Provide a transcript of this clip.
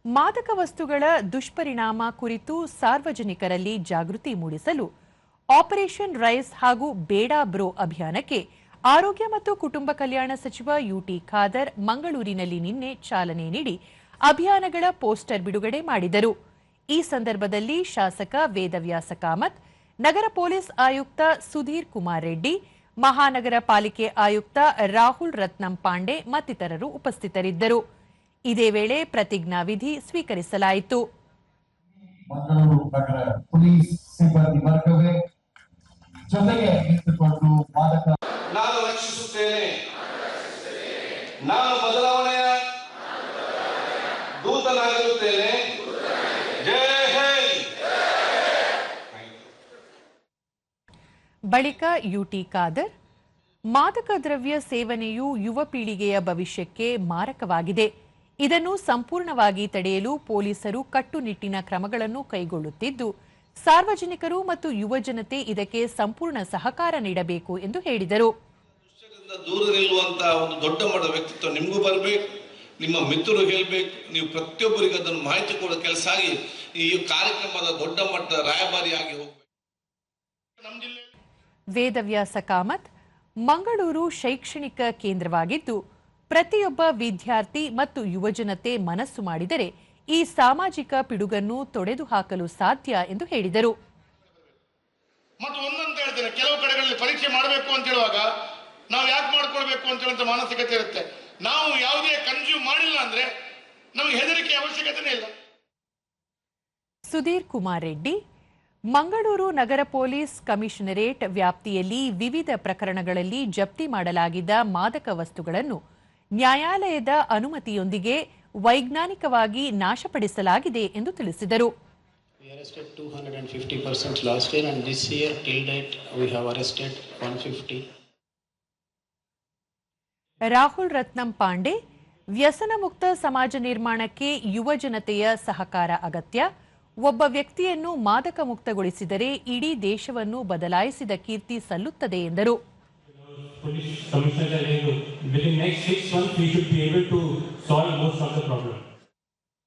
ಮಾದಕ ವಸ್ತುಗಳ ದುಷ್ಪರಿಣಾಮ ಕುರಿತು ಸಾರ್ವಜನಿಕರಲ್ಲಿ ಜಾಗೃತಿ ಮೂಡಿಸಲು ಆಪರೇಷನ್ ರೈಸ್ ಹಾಗೂ ಬೇಡ ಬ್ರೋ ಅಭಿಯಾನಕ್ಕೆ ಆರೋಗ್ಯ ಮತ್ತು ಕುಟುಂಬ ಕಲ್ಯಾಣ ಸಚಿವ ಯುಟಿ ಖಾದರ್ ಮಂಗಳೂರಿನಲ್ಲಿ ನಿನ್ನೆ ಚಾಲನೆ ನೀಡಿ ಅಭಿಯಾನಗಳ ಪೋಸ್ಟರ್ ಬಿಡುಗಡೆ ಮಾಡಿದರು. ಈ ಸಂದರ್ಭದಲ್ಲಿ ಶಾಸಕ ವೇದವ್ಯಾಸ ಕಾಮತ್, ನಗರ ಪೊಲೀಸ್ ಆಯುಕ್ತ ಸುಧೀರ್ ಕುಮಾರ್ ರೆಡ್ಡಿ, ಮಹಾನಗರ ಪಾಲಿಕೆ ಆಯುಕ್ತ ರಾಹುಲ್ ರತ್ನಂ ಪಾಂಡೆ ಮತ್ತಿತರರು ಉಪಸ್ಥಿತರಿದ್ದರು. ಇದೇ ವೇಳೆ ಪ್ರತಿಜ್ಞಾವಿಧಿ ಸ್ವೀಕರಿಸಲಾಯಿತು. ಮಂಗಳೂರು ನಗರ ಪೊಲೀಸ್ ಸಿಬ್ಬಂದಿ ವರ್ಗವೇ ಜೊತೆಗೆ ನಿಂತುಕೊಂಡು ನಾನು ರಕ್ಷಿಸುತ್ತೇನೆ, ನಾನು ಬದಲಾವಣೆಯ ದೂತನಾಗಿರುತ್ತೇನೆ. ಜೈ ಹಿಂದ್. ಬಳಿಕ ಯುಟಿ ಖಾದರ್, ಮಾದಕ ದ್ರವ್ಯ ಸೇವನೆಯು ಯುವ ಪೀಳಿಗೆಯ ಭವಿಷ್ಯಕ್ಕೆ ಮಾರಕವಾಗಿದೆ. ಇದನ್ನು ಸಂಪೂರ್ಣವಾಗಿ ತಡೆಯಲು ಪೊಲೀಸರು ಕಟ್ಟುನಿಟ್ಟಿನ ಕ್ರಮಗಳನ್ನು ಕೈಗೊಳ್ಳುತ್ತಿದ್ದು, ಸಾರ್ವಜನಿಕರು ಮತ್ತು ಯುವ ಜನತೆ ಇದಕ್ಕೆ ಸಂಪೂರ್ಣ ಸಹಕಾರ ನೀಡಬೇಕು ಎಂದು ಹೇಳಿದರು. ದೂರ ನಿಲ್ಲುವಂತಹ ಒಂದು ದೊಡ್ಡ ಮಟ್ಟದ ವ್ಯಕ್ತಿತ್ವ ನಿಮಗೂ ಬರಬೇಕು, ನಿಮ್ಮ ಮಿತ್ರರು ಹೇಳಬೇಕು, ನೀವು ಪ್ರತಿಯೊಬ್ಬರಿಗೆ ಅದನ್ನು ಮಾಹಿತಿ ಕೊಡೋ ಕೆಲಸ ಆಗಿ ಈ ಕಾರ್ಯಕ್ರಮದ ದೊಡ್ಡ ಮಟ್ಟದ ರಾಯಭಾರಿಯಾಗಿ ಹೋಗಬೇಕು. ವೇದವ್ಯಾಸ ಕಾಮತ್, ಮಂಗಳೂರು ಶೈಕ್ಷಣಿಕ ಕೇಂದ್ರವಾಗಿದ್ದು ಪ್ರತಿಯೊಬ್ಬ ವಿದ್ಯಾರ್ಥಿ ಮತ್ತು ಯುವಜನತೆ ಮನಸ್ಸು ಮಾಡಿದರೆ ಈ ಸಾಮಾಜಿಕ ಪಿಡುಗನ್ನು ತೊಡೆದುಹಾಕಲು ಸಾಧ್ಯ ಎಂದು ಹೇಳಿದರು. ಮತ್ತು ಒಂದಂತ ಹೇಳ್ತೇನೆ, ಕೆಲವು ಕಡೆಗಳಲ್ಲಿ ಪರೀಕ್ಷೆ ಮಾಡಬೇಕು ಅಂತ ಹೇಳುವಾಗ ನಾವು ಯಾಕೆ ಮಾಡ್ಕೊಳ್ಬೇಕು ಅಂತ ಹೇಳುವಂತ ಮಾನಸಿಕತೆ ಇರುತ್ತೆ. ನಾವು ಯಾವುದೇ ಕನ್ಸ್ಯೂಮ್ ಮಾಡಿಲ್ಲ ಅಂದ್ರೆ ನಮಗೆ ಹೆದರಿಕೆ ಅವಶ್ಯಕತೆನೇ ಇಲ್ಲ. ಸುಧೀರ್ ಕುಮಾರ್ ರೆಡ್ಡಿ, ಮಂಗಳೂರು ನಗರ ಪೊಲೀಸ್ ಕಮಿಷನರೇಟ್ ವ್ಯಾಪ್ತಿಯಲ್ಲಿ ವಿವಿಧ ಪ್ರಕರಣಗಳಲ್ಲಿ ಜಪ್ತಿ ಮಾಡಲಾಗಿದ್ದ ಮಾದಕ ವಸ್ತುಗಳನ್ನು ನ್ಯಾಯಾಲಯದ ಅನುಮತಿಯೊಂದಿಗೆ ವೈಜ್ಞಾನಿಕವಾಗಿ ನಾಶಪಡಿಸಲಾಗಿದೆ ಎಂದು ತಿಳಿಸಿದರು. We arrested 250% last year and this year till date we have arrested 150. Rahul ರತ್ನಂ ಪಾಂಡೆ, ವ್ಯಸನ ಮುಕ್ತ ಸಮಾಜ ನಿರ್ಮಾಣಕ್ಕೆ ಯುವ ಜನತೆಯ ಸಹಕಾರ ಅಗತ್ಯ. ಒಬ್ಬ ವ್ಯಕ್ತಿಯನ್ನು ಮಾದಕ ಮುಕ್ತಗೊಳಿಸಿದರೆ ಇಡೀ ದೇಶವನ್ನು ಬದಲಾಯಿಸಿದ ಕೀರ್ತಿ ಸಲ್ಲುತ್ತದೆ ಎಂದರು. Police commissioner within next 6 months we should be able to solve most of the problem.